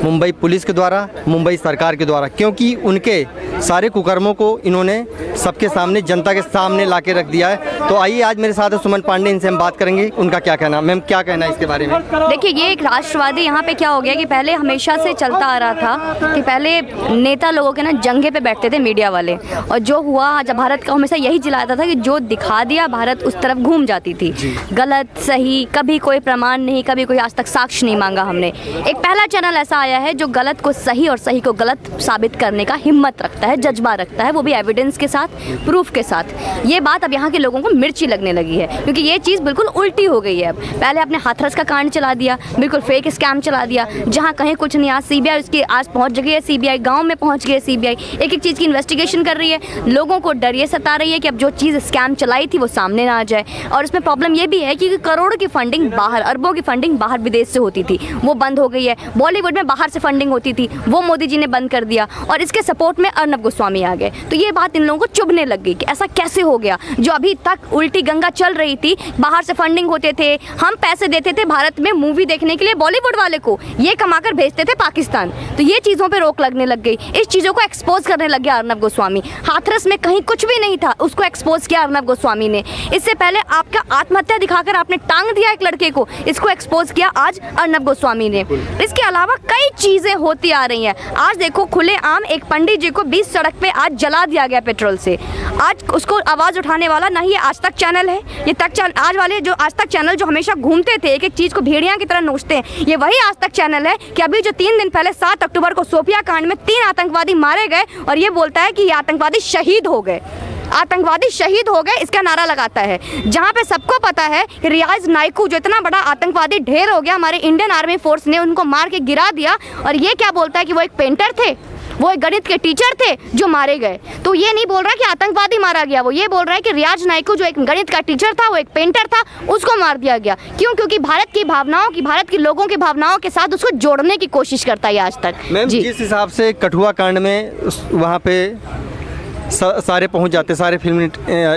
Mumbai police के द्वारा, मुंबई सरकार के द्वारा, क्योंकि उनके सारे कुकर्मों को इन्होंने सबके सामने, जनता के सामने ला के रख दिया है। तो आइए आज मेरे साथ है सुमन पांडे, इनसे हम बात करेंगे उनका क्या कहना। मैम क्या कहना है इसके बारे में? देखिए, ये एक राष्ट्रवादी यहाँ पे क्या हो गया कि पहले हमेशा से चलता आ रहा था कि पहले नेता लोगों के ना जंगे पे बैठते थे मीडिया वाले, और जो हुआ जब भारत का हमेशा यही चिल्लाता था कि जो दिखा दिया भारत उस तरफ घूम जाती थी। गलत सही कभी कोई प्रमाण नहीं, कभी कोई आज तक साक्ष्य नहीं मांगा हमने। एक पहला चैनल ऐसा आया है जो गलत को सही और सही को गलत साबित करने का हिम्मत रखता है, जज्बा रखता है, वो भी एविडेंस के साथ, प्रूफ के साथ। ये बात अब यहाँ के लोगों को मिर्ची लगने लगी है, क्योंकि ये चीज़ बिल्कुल उल्टी हो गई है। अब पहले आपने हाथरस का कांड चला दिया, बिल्कुल फेक स्कैम चला दिया, जहाँ कहीं कुछ नहीं। आज सीबीआई उसके आज पहुँच गई है, सीबीआई गाँव में पहुँच गई है, सीबीआई एक एक चीज़ की इन्वेस्टिगेशन कर रही है। लोगों को डर ये सता रही है कि अब जो चीज़ स्कैम चलाई थी वो सामने ना आ जाए। और इसमें प्रॉब्लम ये भी है कि करोड़ों की फंडिंग बाहर, अरबों की फंडिंग बाहर विदेश से होती थी, वो बंद हो गई है। बॉलीवुड में बाहर से फंडिंग होती थी, वो मोदी जी ने बंद कर दिया, और इसके सपोर्ट में अर्नब गोस्वामी आ गए। तो ये बात इन लोगों को चुभने लग गई कि ऐसा कैसे हो गया। जो अभी तक उल्टी गंगा चल रही थी, बाहर से फंडिंग होते थे, हम पैसे देते थे भारत में मूवी देखने के लिए बॉलीवुड वाले को, ये कमाकर भेजते थे पाकिस्तान। तो ये चीज़ों पे रोक लगने लग गई, इस चीज़ों को एक्सपोज करने लग गया अर्नब गोस्वामी। हाथरस में कहीं कुछ भी नहीं था, उसको एक्सपोज किया अर्नब गोस्वामी ने। इससे पहले आपका आत्महत्या दिखाकर आपने टांग दिया एक लड़के को, इसको एक्सपोज किया आज अर्नब गोस्वामी ने। इसके अलावा कई चीज़ें होती आ रही हैं। आज देखो, खुलेआम एक पंडित जी को 20 सड़क पे आज जला दिया गया पेट्रोल से। आज उसको आवाज़ उठाने वाला ना ही आज तक चैनल है, ये आज वाले जो आज तक चैनल जो हमेशा घूमते थे, एक एक चीज़ को भेड़िया की तरह नोचते हैं, ये वही आज तक चैनल है कि अभी जो 3 दिन पहले 7 अक्टूबर को सोफिया कांड में 3 आतंकवादी मारे गए, और ये बोलता है कि ये आतंकवादी शहीद हो गए, आतंकवादी शहीद हो गए, इसका नारा लगाता है। जहां पे सबको पता है कि रियाज नाइकू जो इतना बड़ा आतंकवादी ढेर हो गया, हमारे इंडियन आर्मी फोर्स ने उनको मार के गिरा दिया, और ये क्या बोलता है कि वो एक पेंटर थे, वो एक गणित के टीचर थे जो मारे गए। तो ये नहीं बोल रहा कि आतंकवादी मारा गया, वो ये बोल रहा है कि रियाज नाइकू जो एक गणित का टीचर था, वो एक पेंटर था, उसको मार दिया गया। क्यों? क्योंकि भारत की भावनाओं की, भारत के लोगों की भावनाओं के साथ उसको जोड़ने की कोशिश करता है आज तक। मैम, जिस हिसाब से कठुआ कांड में वहाँ पे सारे पहुंच जाते, सारे फिल्म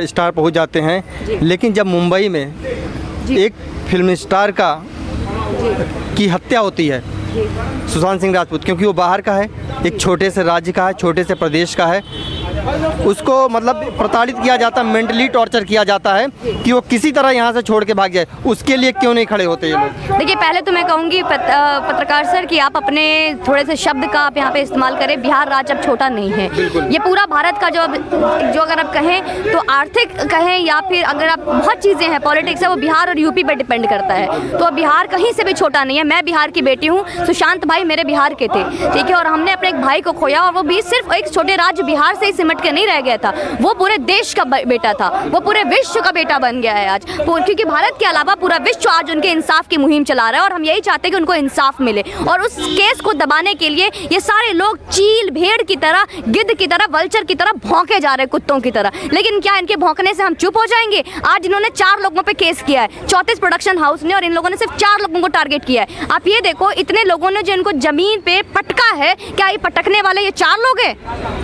स्टार पहुंच जाते हैं, लेकिन जब मुंबई में एक फिल्म स्टार की हत्या होती है, सुशांत सिंह राजपूत, क्योंकि वो बाहर का है, एक छोटे से राज्य का है, छोटे से प्रदेश का है, उसको मतलब प्रताड़ित किया जाता है, मेंटली टॉर्चर किया जाता है कि वो किसी तरह यहाँ से छोड़ के भाग जाए। उसके लिए क्यों नहीं खड़े होते ये लोग? देखिए, पहले तो मैं कहूँगी पत्रकार सर कि आप अपने थोड़े से शब्द का आप यहाँ पे इस्तेमाल करें। बिहार राज्य अब छोटा नहीं है, ये पूरा भारत का जो अगर आप कहें तो आर्थिक कहें या फिर अगर आप बहुत चीज़ें हैं, पॉलिटिक्स है, वो बिहार और यूपी पर डिपेंड करता है। तो बिहार कहीं से भी छोटा नहीं है। मैं बिहार की बेटी हूँ, सुशांत भाई मेरे बिहार के थे, ठीक है, और हमने अपने एक भाई को खोया, और वो भी सिर्फ एक छोटे राज्य बिहार से ही सिमट के नहीं रह गया था, वो पूरे देश का बेटा था, वो पूरे विश्व का बेटा बन गया है आज, क्योंकि भारत के अलावा पूरा विश्व आज उनके इंसाफ की मुहिम चला रहा है, और हम यही चाहते हैं कि उनको इंसाफ मिले। और उस केस को दबाने के लिए ये सारे लोग चील भेड़ की तरह, गिद्ध की तरह, वल्चर की तरह भौंके जा रहे हैं, कुत्तों की तरह। लेकिन क्या इनके भौंकने से हम चुप हो जाएंगे? आज इन्होंने 4 लोगों पे केस किया है, 34 प्रोडक्शन हाउस ने, और इन लोगों ने सिर्फ 4 लोगों को टारगेट किया है। आप ये देखो, इतने लोगों ने जो इनको जमीन पे पटका है, क्या ये पटकने वाले ये 4 लोग हैं?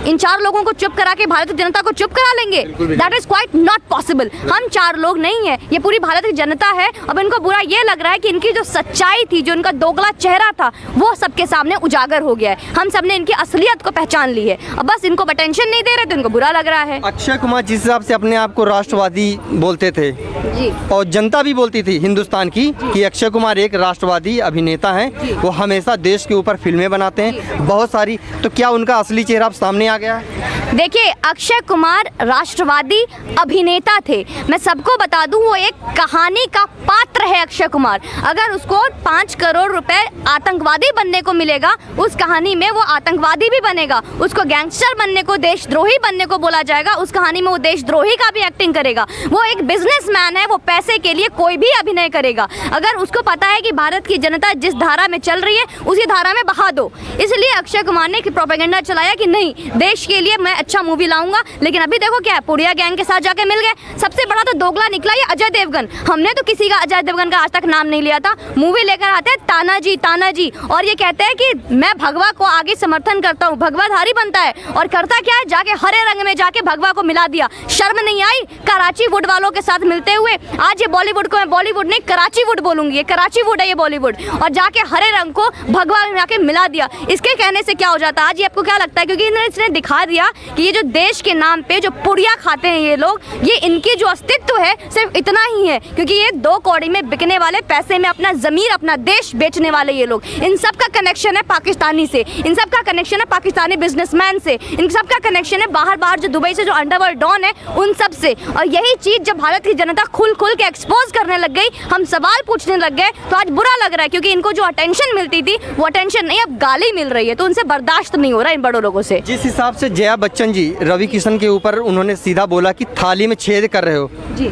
इन 4 लोगों को चुप करा के भारतीय जनता को चुप करा लेंगे? That is quite not possible. हम 4 लोग नहीं है, ये पूरी भारत की जनता है। अब इनको बुरा ये लग रहा है कि इनकी जो सच्चाई थी, जो इनका दोगला चेहरा था, वो सबके सामने उजागर हो गया है। हम सबने इनकी असलियत को पहचान ली है, अब बस इनको अटेंशन नहीं दे रहे तो इनको बुरा लग रहा है। अक्षय कुमार जिस हिसाब से अपने आप को राष्ट्रवादी बोलते थे जी, और जनता भी बोलती थी हिंदुस्तान की कि अक्षय कुमार एक राष्ट्रवादी अभिनेता हैं, वो हमेशा देश के ऊपर फिल्में बनाते हैं बहुत सारी, तो क्या उनका असली चेहरा अब सामने आ गया है? देखिए, अक्षय कुमार राष्ट्रवादी अभिनेता थे। मैं सबको बता दूं, वो एक कहानी का पात्र है। अक्षय कुमार, अगर उसको 5 करोड़ रुपए आतंकवादी बनने को मिलेगा, उस कहानी में वो आतंकवादी भी बनेगा। उसको गैंगस्टर बनने को, देशद्रोही बनने को बोला जाएगा, उस कहानी में वो देशद्रोही का भी एक्टिंग करेगा। वो एक बिजनेसमैन है, वो पैसे के लिए कोई भी अभिनय करेगा। अगर उसको पता है कि भारत की जनता जिस धारा में चल रही है, उसी धारा में बहा दो। इसलिए अक्षय कुमार ने एक प्रोपेगेंडा चलाया कि नहीं, देश के लिए मैं अच्छा मूवी लाऊंगा। लेकिन अभी देखो क्या है, पुड़िया गैंग के साथ जाके मिल गए। सबसे बड़ा तो दोगला निकला ये अजय देवगन। हमने तो किसी का अजय देवगन का आज तक नाम नहीं लिया था। मूवी लेकर आते हैं ताना जी और ये कहते हैं कि मैं भगवा को आगे समर्थन करता हूँ, भगवाधारी बनता है और करता क्या है, जाके हरे रंग में जाके भगवा को मिला दिया। शर्म नहीं आई कराची वुड वालों के साथ मिलते हुए। आज ये बॉलीवुड को मैं बॉलीवुड नहीं कराची वुड बोलूंगी, ये कराची वुड है ये बॉलीवुड, और जाके हरे रंग को भगवा में जाके मिला दिया। इसके कहने से क्या हो जाता है आज, ये आपको क्या लगता है? क्योंकि इसने दिखा दिया कि ये जो देश के नाम पे जो पुड़िया खाते हैं ये लोग, ये इनकी जो अस्तित्व है सिर्फ इतना ही है, क्योंकि ये 2 कौड़ी में बिकने वाले, पैसे में अपना जमीर अपना देश बेचने वाले ये लोग। इन सब का कनेक्शन है पाकिस्तानी से, इन सब का कनेक्शन है पाकिस्तानी बिजनेसमैन से, इन सब का कनेक्शन है बाहर जो दुबई से जो अंडरवर्ल्ड डॉन है उन सब से। और यही चीज जब भारत की जनता खुल के एक्सपोज करने लग गई, हम सवाल पूछने लग गए, तो आज बुरा लग रहा है। क्योंकि इनको जो अटेंशन मिलती थी वो अटेंशन नहीं, अब गाली मिल रही है, तो उनसे बर्दाश्त नहीं हो रहा इन बड़ों लोगों से। जिस हिसाब से जया बच्चन जी रवि किशन के ऊपर उन्होंने सीधा बोला कि थाली में छेद कर रहे हो जी,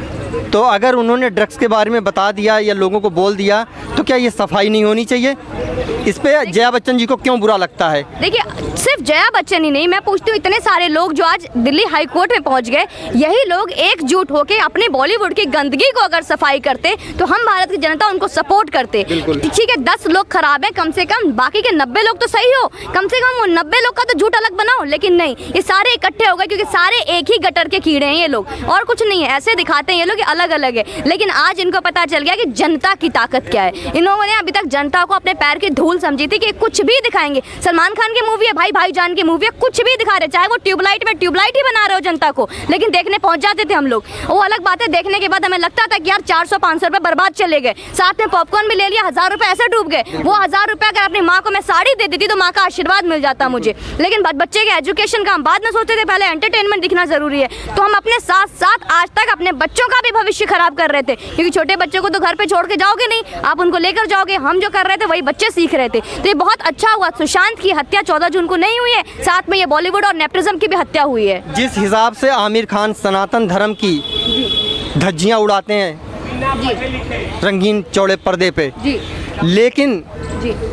तो अगर उन्होंने ड्रग्स के बारे में बता दिया या लोगों को बोल दिया तो क्या ये सफाई नहीं होनी चाहिए? इस पे जया बच्चन जी को क्यों बुरा लगता है? देखिए सिर्फ जया बच्चन ही नहीं, मैं पूछती हूँ इतने सारे लोग जो आज दिल्ली हाई कोर्ट में पहुंच गए, यही लोग एकजुट होकर अपने बॉलीवुड की गंदगी को अगर सफाई करते तो हम भारत की जनता उनको सपोर्ट करते। ठीक है 10 लोग खराब हैं, कम से कम बाकी के 90 लोग तो सही हो, कम से कम वो 90 लोग का तो झूठ अलग बनाओ। लेकिन नहीं, ये सारे इकट्ठे हो गए क्योंकि सारे एक ही गटर के कीड़े हैं ये लोग, और कुछ नहीं है। ऐसे दिखाते हैं ये लोग अलग अलग है, लेकिन आज इनको पता चल गया कि जनता की ताकत क्या है। इन लोगों ने अभी तक जनता को अपने पैर की धूल समझी थी कि कुछ भी दिखाएंगे। सलमान खान की मूवी है, भाईजान की मूवी है, कुछ भी दिखा रहे, चाहे वो ट्यूबलाइट में ट्यूबलाइट ही बना रहे हो जनता को, लेकिन देखने पहुंच जाते थे हम लोग। वो अलग बात है, देखने के बाद हमें लगता था कि यार 400-500 रुपए बर्बाद चले गए, साथ में पॉपकॉर्न भी ले लिया, 1000 रुपए ऐसे डूब गए। वो 1000 रुपए अगर अपनी माँ को मैं साड़ी दे देती तो माँ का आशीर्वाद मिल जाता मुझे। लेकिन बच्चे के एजुकेशन का हम बाद में सोचते थे, पहले एंटरटेनमेंट दिखना जरूरी है। तो हम अपने साथ साथ आज तक अपने बच्चों का भी भविष्य खराब कर रहे थे, क्योंकि छोटे बच्चों को तो घर पे छोड़ के जाओगे नहीं, आप उनको लेकर जाओगे। हम जो कर रहे थे वही बच्चे सीख रहे थे। तो ये बहुत अच्छा हुआ, सुशांत की हत्या 14 जून को नहीं हुई है, साथ में ये बॉलीवुड और नेपोटिज्म की भी हत्या हुई है। जिस हिसाब से आमिर खान सनातन धर्म की धज्जियां उड़ाते हैं रंगीन चौड़े पर्दे पे, लेकिन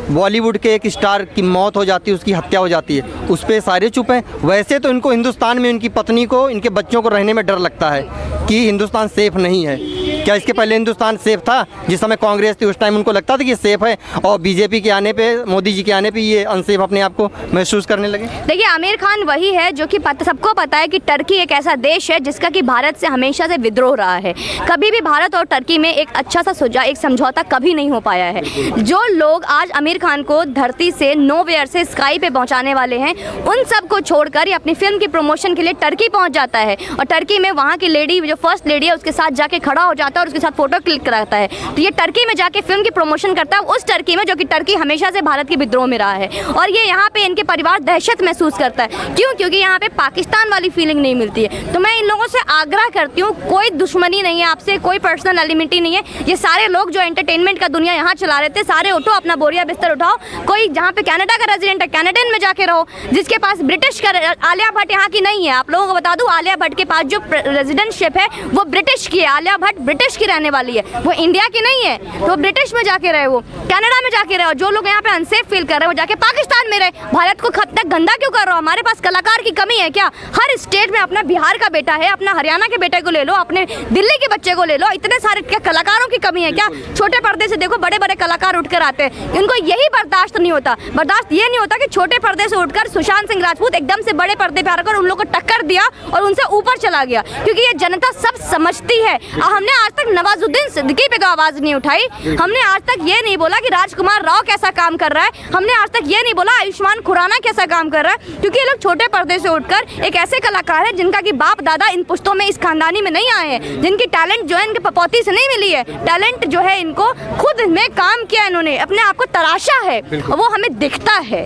बॉलीवुड के एक स्टार की मौत हो जाती है, उसकी हत्या हो जाती है, उस पे सारे चुप हैं। वैसे तो इनको हिंदुस्तान में इनकी पत्नी को, इनके बच्चों को रहने में डर लगता है कि हिंदुस्तान सेफ नहीं है। क्या इसके पहले हिंदुस्तान सेफ था? जिस समय कांग्रेस थी उस टाइम उनको लगता था कि सेफ है, और बीजेपी के आने पे, मोदी जी के आने पे ये अनसेफ अपने आप को महसूस करने लगे। देखिए आमिर खान वही है जो कि सबको पता है कि टर्की एक ऐसा देश है जिसका कि भारत से हमेशा से विद्रोह रहा है। कभी भी भारत और टर्की में एक अच्छा सा एक समझौता कभी नहीं हो पाया है। जो लोग आज आमिर खान को धरती से नोवेयर से स्काई पे पहुंचाने वाले हैं, उन सब को छोड़कर ये अपनी फिल्म की प्रमोशन के लिए टर्की पहुंच जाता है, और टर्की में वहाँ की लेडी जो फर्स्ट लेडी है उसके साथ जाके खड़ा हो जाता है और उसके साथ फोटो क्लिक कराता है। तो ये टर्की में जाके फिल्म की प्रमोशन करता है, उस टर्की में जो कि टर्की हमेशा से भारत के विद्रोह में रहा है। और ये यहाँ पे इनके परिवार दहशत महसूस करता है। क्यों? क्योंकि यहाँ पे पाकिस्तान वाली फीलिंग नहीं मिलती है। तो मैं इन लोगों से आग्रह करती हूँ, कोई दुश्मनी नहीं है आपसे, कोई पर्सनल एलिमिटी नहीं है। ये सारे लोग जो एंटरटेनमेंट का दुनिया यहाँ चला रहे थे, सारे उठो, अपना बोरिया बिस्तर उठाओ। कोई जहाँ पे कनाडा का रेजिडेंट है कैनेडा में जाके रहो, जिसके पास ब्रिटिश का, आलिया भट्ट यहाँ की नहीं है। आप लोगों को बता दूँ, आलिया भट्ट के पास जो रेजिडेंटशिप है वो ब्रिटिश की है। आलिया भट्ट ब्रिटिश की रहने वाली है, वो इंडिया की नहीं है। तो वो ब्रिटिश में जाके रहे, वो कनाडा में जाके रहे। जो लोग यहाँ पे अनसेफ फील कर रहे हैं वो जाके पाकिस्तान में रहे। भारत को कब तक गंदा क्यों कर रहे हो? हमारे पास कलाकार की कमी है क्या? हर स्टेट में अपना बिहार का बेटा है, अपना हरियाणा के बेटे को ले लो, अपने दिल्ली के बच्चे को ले लो। इतने सारे क्या कलाकारों की कमी है क्या? छोटे पर्दे से देखो बड़े बड़े कलाकार उठकर आते हैं, इनको यही बर्दाश्त नहीं होता। बर्दाश्त ये नहीं होता कि छोटे पर्दे से उठकर सुशांत सिंह राजपूत एकदम से बड़े पर्दे पे आकर उन लोगों को टक्कर दिया और उनसे ऊपर चला गया, क्योंकि ये जनता सब समझती है। हमने आज तक नवाजुद्दीन सिद्दीकी पे तो आवाज नहीं उठाई, हमने आज तक ये नहीं बोला कि राजकुमार राव कैसा काम कर रहा है, हमने आज तक ये नहीं बोला आयुष्मान खुराना कैसा काम कर रहा है, क्योंकि ये लोग छोटे पर्दे से उठकर एक ऐसे कलाकार है जिनका कि बाप दादा इन पुश्तों में, इस खानदानी में नहीं आए हैं, जिनकी टैलेंट जो है इनके पपौती से नहीं मिली है। टैलेंट जो है इनको खुद में काम किया, इन्होंने अपने आप को तराशा है, वो हमें दिखता है।